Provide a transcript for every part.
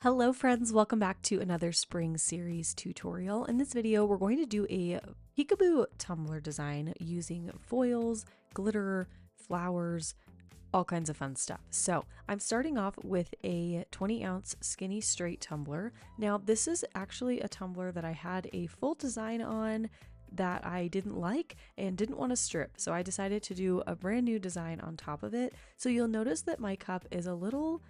Hello friends, welcome back to another spring series tutorial. In this video, we're going to do a peekaboo tumbler design using foils, glitter, flowers, all kinds of fun stuff. So I'm starting off with a 20-ounce skinny straight tumbler. Now this is actually a tumbler that I had a full design on that I didn't like and didn't want to strip. So I decided to do a brand new design on top of it. So you'll notice that my cup is a little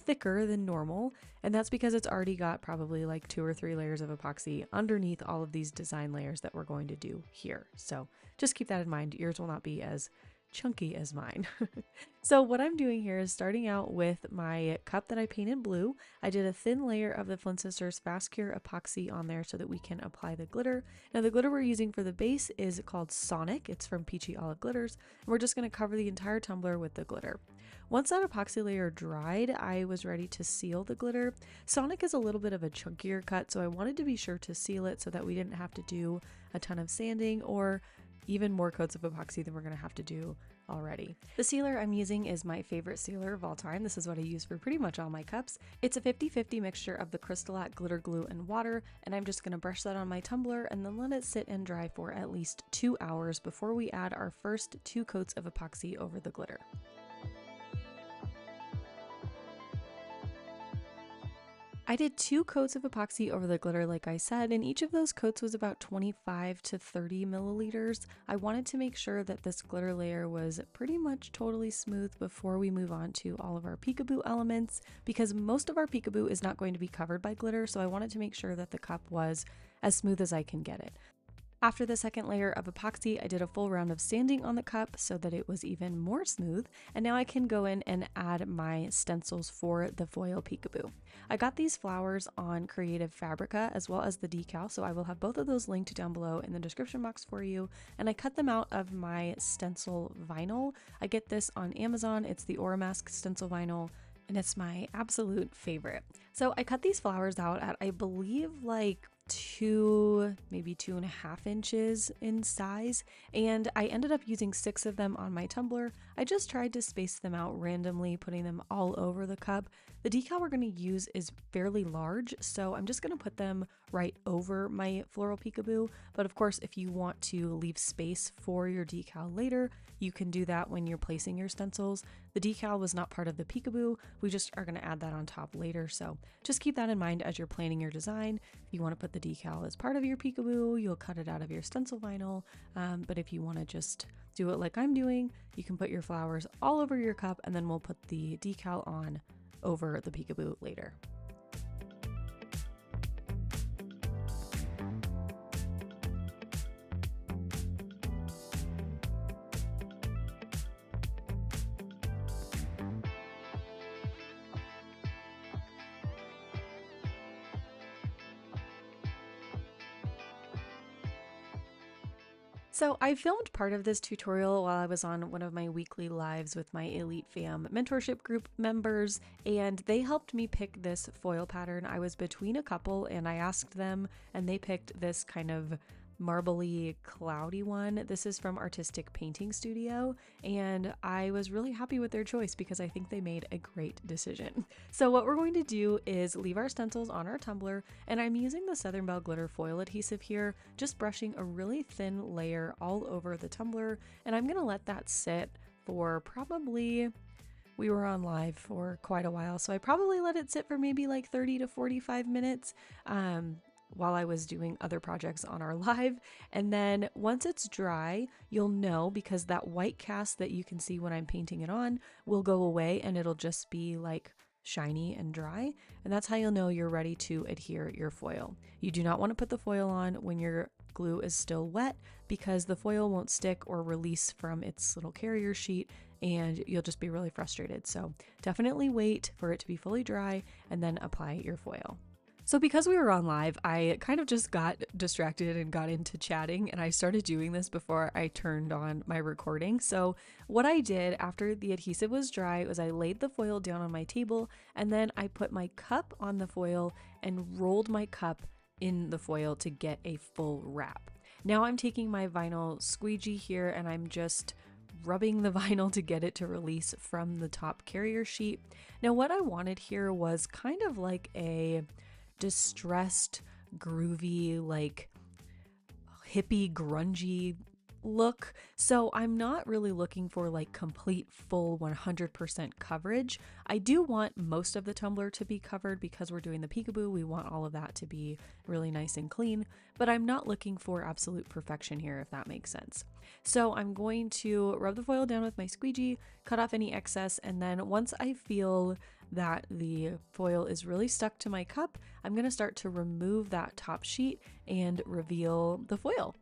thicker than normal, and that's because it's already got probably like 2 or 3 layers of epoxy underneath all of these design layers that we're going to do here. So just keep that in mind. Yours will not be as chunky as mine. So what I'm doing here is starting out with my cup that I painted blue. I did a thin layer of the Flynn Sisters Fast Cure epoxy on there so that we can apply the glitter. Now the glitter we're using for the base is called Sonic. It's from Peachy Olive Glitters, and we're just going to cover the entire tumbler with the glitter. Once that epoxy layer dried, I was ready to seal the glitter. Sonic is a little bit of a chunkier cut, so I wanted to be sure to seal it so that we didn't have to do a ton of sanding or even more coats of epoxy than we're going to have to do already. The sealer I'm using is my favorite sealer of all time. This is what I use for pretty much all my cups. It's a 50-50 mixture of the Crystalac glitter glue and water, and I'm just going to brush that on my tumbler and then let it sit and dry for at least 2 hours before we add our first 2 coats of epoxy over the glitter. I did 2 coats of epoxy over the glitter like I said, and each of those coats was about 25 to 30 milliliters. I wanted to make sure that this glitter layer was pretty much totally smooth before we move on to all of our peekaboo elements, because most of our peekaboo is not going to be covered by glitter, so I wanted to make sure that the cup was as smooth as I can get it. After the second layer of epoxy, I did a full round of sanding on the cup so that it was even more smooth, and now I can go in and add my stencils for the foil peekaboo. I got these flowers on Creative Fabrica as well as the decal, so I will have both of those linked down below in the description box for you, and I cut them out of my stencil vinyl. I get this on Amazon. It's the Oramask stencil vinyl, and it's my absolute favorite. So I cut these flowers out at, I believe, like 2, maybe 2.5 inches in size, and I ended up using 6 of them on my tumbler. I just tried to space them out randomly, putting them all over the cup. The decal we're going to use is fairly large, so I'm just going to put them right over my floral peekaboo, but of course if you want to leave space for your decal later, you can do that when you're placing your stencils. The decal was not part of the peekaboo, we just are going to add that on top later, so just keep that in mind as you're planning your design. If you want to put the decal as part of your peekaboo, you'll cut it out of your stencil vinyl, but if you want to just do it like I'm doing, you can put your flowers all over your cup and then we'll put the decal on over the peekaboo later. So I filmed part of this tutorial while I was on one of my weekly lives with my Elite Fam mentorship group members, and they helped me pick this foil pattern. I was between a couple and I asked them, and they picked this kind of marbly cloudy one. This is from Artistic Painting Studio, and I was really happy with their choice because I think they made a great decision. So what we're going to do is leave our stencils on our tumbler, and I'm using the Southern Belle glitter foil adhesive here, just brushing a really thin layer all over the tumbler, and I'm gonna let that sit for probably, we were on live for quite a while, so I probably let it sit for maybe like 30 to 45 minutes while I was doing other projects on our live. And then once it's dry, you'll know because that white cast that you can see when I'm painting it on will go away and it'll just be like shiny and dry. And that's how you'll know you're ready to adhere your foil. You do not want to put the foil on when your glue is still wet because the foil won't stick or release from its little carrier sheet and you'll just be really frustrated. So definitely wait for it to be fully dry and then apply your foil. So because we were on live, I kind of just got distracted and got into chatting, and I started doing this before I turned on my recording. So what I did after the adhesive was dry was I laid the foil down on my table, and then I put my cup on the foil and rolled my cup in the foil to get a full wrap. Now I'm taking my vinyl squeegee here and I'm just rubbing the vinyl to get it to release from the top carrier sheet. Now what I wanted here was kind of like a distressed, groovy, like hippie, grungy look. So I'm not really looking for like complete full 100% coverage. I do want most of the tumbler to be covered because we're doing the peekaboo. We want all of that to be really nice and clean, but I'm not looking for absolute perfection here, if that makes sense. So I'm going to rub the foil down with my squeegee, cut off any excess, and then once I feel that the foil is really stuck to my cup, I'm going to start to remove that top sheet and reveal the foil.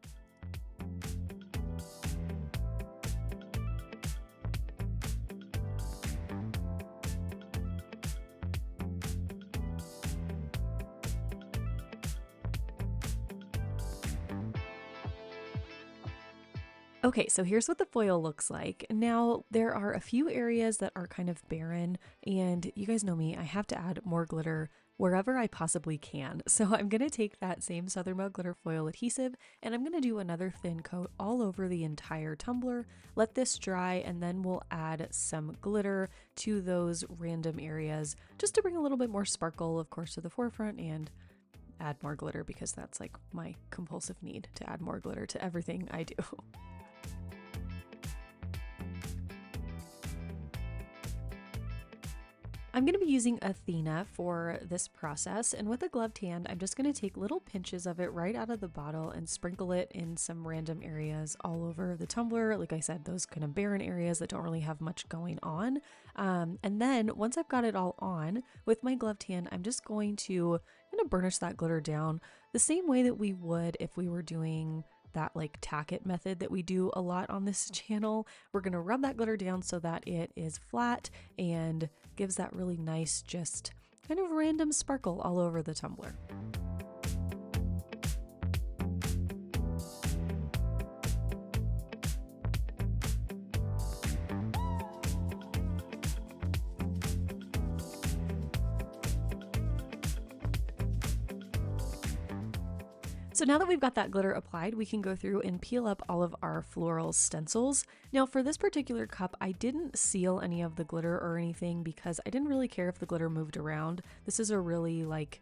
Okay, so here's what the foil looks like. Now, there are a few areas that are kind of barren, and you guys know me, I have to add more glitter wherever I possibly can. So I'm going to take that same Southern Belle glitter foil adhesive, and I'm going to do another thin coat all over the entire tumbler, let this dry, and then we'll add some glitter to those random areas, just to bring a little bit more sparkle, of course, to the forefront, and add more glitter, because that's like my compulsive need to add more glitter to everything I do. I'm going to be using Athena for this process, and with a gloved hand, I'm just going to take little pinches of it right out of the bottle and sprinkle it in some random areas all over the tumbler. Like I said, those kind of barren areas that don't really have much going on. And then once I've got it all on, with my gloved hand, I'm just going to kind of burnish that glitter down the same way that we would if we were doing that like tack it method that we do a lot on this channel. We're going to rub that glitter down so that it is flat and gives that really nice, just kind of random sparkle all over the tumbler. So now that we've got that glitter applied, we can go through and peel up all of our floral stencils. Now for this particular cup, I didn't seal any of the glitter or anything because I didn't really care if the glitter moved around. This is a really like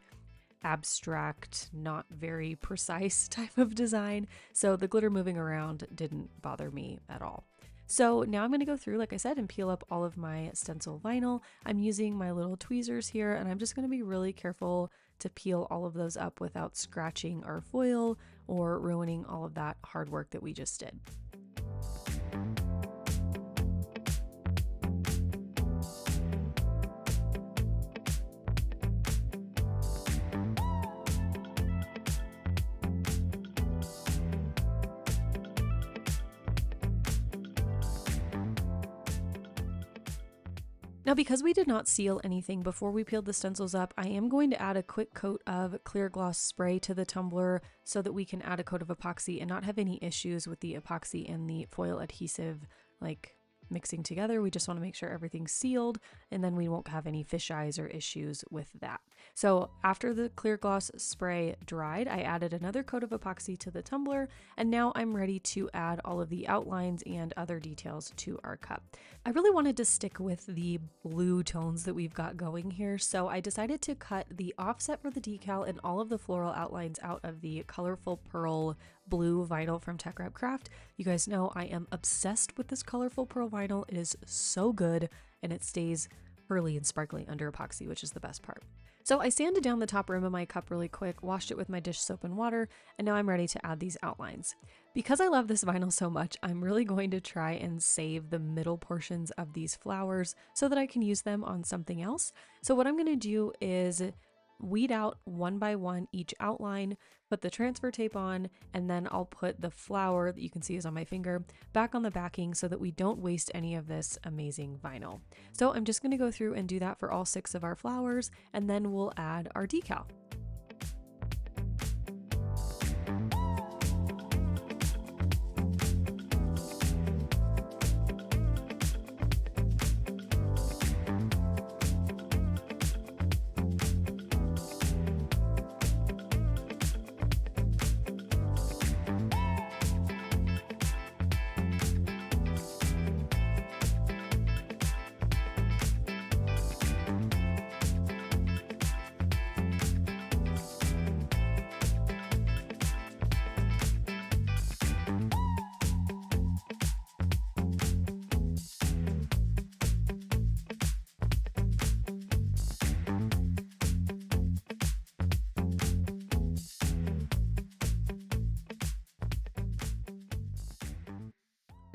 abstract, not very precise type of design. So the glitter moving around didn't bother me at all. So now I'm going to go through, like I said, and peel up all of my stencil vinyl. I'm using my little tweezers here, and I'm just going to be really careful to peel all of those up without scratching our foil or ruining all of that hard work that we just did. Now, because we did not seal anything before we peeled the stencils up, I am going to add a quick coat of clear gloss spray to the tumbler so that we can add a coat of epoxy and not have any issues with the epoxy and the foil adhesive like mixing together. We just want to make sure everything's sealed, and then we won't have any fisheyes or issues with that. So after the clear gloss spray dried, I added another coat of epoxy to the tumbler, and now I'm ready to add all of the outlines and other details to our cup. I really wanted to stick with the blue tones that we've got going here, so I decided to cut the offset for the decal and all of the floral outlines out of the Colorful Pearl blue vinyl from Teckwrap Craft. You guys know I am obsessed with this Colorful Pearl vinyl. It is so good, and it stays pearly and sparkly under epoxy, which is the best part. So I sanded down the top rim of my cup really quick, washed it with my dish soap and water, and now I'm ready to add these outlines. Because I love this vinyl so much, I'm really going to try and save the middle portions of these flowers so that I can use them on something else. So what I'm going to do is weed out one by one each outline, put the transfer tape on, and then I'll put the flower that you can see is on my finger back on the backing so that we don't waste any of this amazing vinyl. So I'm just going to go through and do that for all 6 of our flowers, and then we'll add our decal.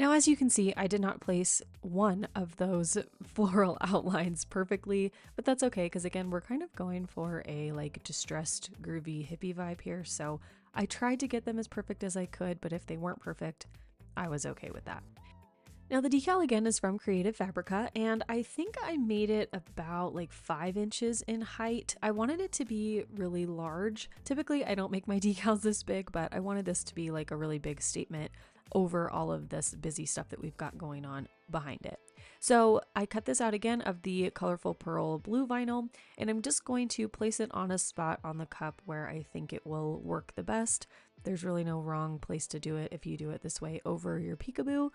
Now, as you can see, I did not place one of those floral outlines perfectly, but that's okay because again, we're kind of going for a like distressed, groovy hippie vibe here. So I tried to get them as perfect as I could, but if they weren't perfect, I was okay with that. Now the decal again is from Creative Fabrica, and I think I made it about like 5 inches in height. I wanted it to be really large. Typically I don't make my decals this big, but I wanted this to be like a really big statement over all of this busy stuff that we've got going on behind it. So I cut this out again of the colorful pearl blue vinyl, and I'm just going to place it on a spot on the cup where I think it will work the best. There's really no wrong place to do it if you do it this way over your peekaboo.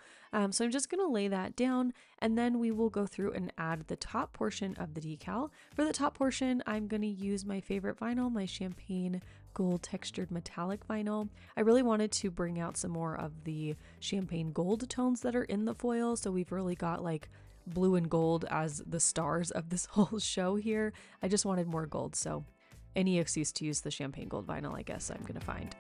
So I'm just going to lay that down, and then we will go through and add the top portion of the decal. For the top portion, I'm going to use my favorite vinyl, my champagne gold textured metallic vinyl. I really wanted to bring out some more of the champagne gold tones that are in the foil. So we've really got like blue and gold as the stars of this whole show here. I just wanted more gold. So any excuse to use the champagne gold vinyl, I guess I'm gonna find.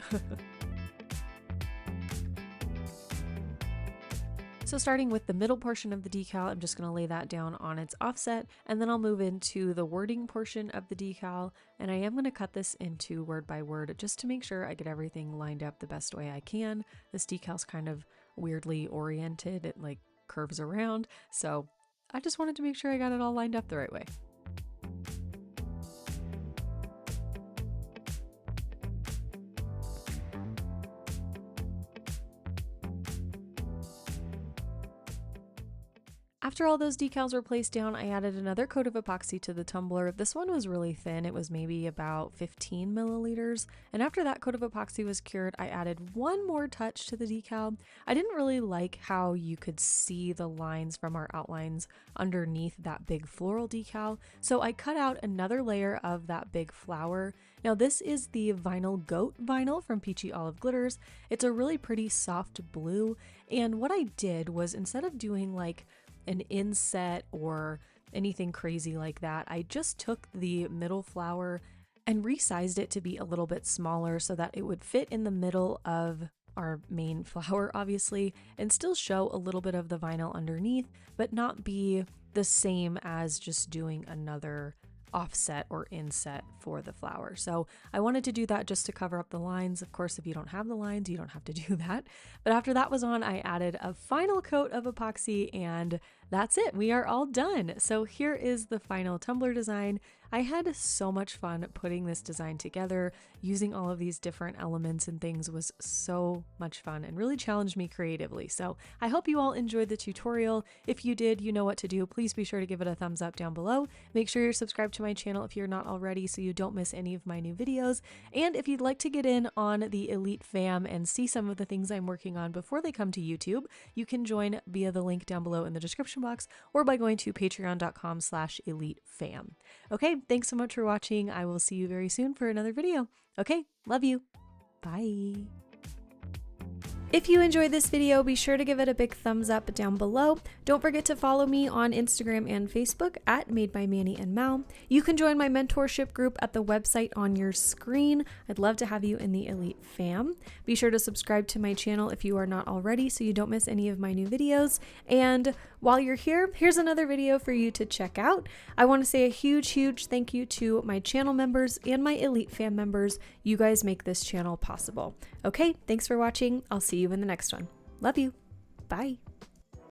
So starting with the middle portion of the decal, I'm just gonna lay that down on its offset, and then I'll move into the wording portion of the decal, and I am gonna cut this into word by word just to make sure I get everything lined up the best way I can. This decal's kind of weirdly oriented, it like curves around, so I just wanted to make sure I got it all lined up the right way. After all those decals were placed down, I added another coat of epoxy to the tumbler. This one was really thin. It was maybe about 15 milliliters. And after that coat of epoxy was cured, I added one more touch to the decal. I didn't really like how you could see the lines from our outlines underneath that big floral decal. So I cut out another layer of that big flower. Now this is the Vinyl Goat vinyl from Peachy Olive Glitters. It's a really pretty soft blue. And what I did was, instead of doing like an inset or anything crazy like that, I just took the middle flower and resized it to be a little bit smaller so that it would fit in the middle of our main flower, obviously, and still show a little bit of the vinyl underneath, but not be the same as just doing another offset or inset for the flower. So I wanted to do that just to cover up the lines. Of course, if you don't have the lines, you don't have to do that. But after that was on, I added a final coat of epoxy, and that's it. We are all done. So here is the final tumbler design. I had so much fun putting this design together. Using all of these different elements and things was so much fun and really challenged me creatively. So I hope you all enjoyed the tutorial. If you did, you know what to do. Please be sure to give it a thumbs up down below. Make sure you're subscribed to my channel if you're not already so you don't miss any of my new videos. And if you'd like to get in on the Elite fam and see some of the things I'm working on before they come to YouTube, you can join via the link down below in the description box or by going to patreon.com/elitefam. Okay, thanks so much for watching. I will see you very soon for another video. Okay, love you. Bye. If you enjoyed this video, be sure to give it a big thumbs up down below. Don't forget to follow me on Instagram and Facebook at Made by Manny and Mal. You can join my mentorship group at the website on your screen. I'd love to have you in the Elite fam. Be sure to subscribe to my channel if you are not already so you don't miss any of my new videos. And while you're here, here's another video for you to check out. I want to say a huge thank you to my channel members and my Elite fam members. You guys make this channel possible. Okay, thanks for watching. I'll see you in the next one. Love you. Bye.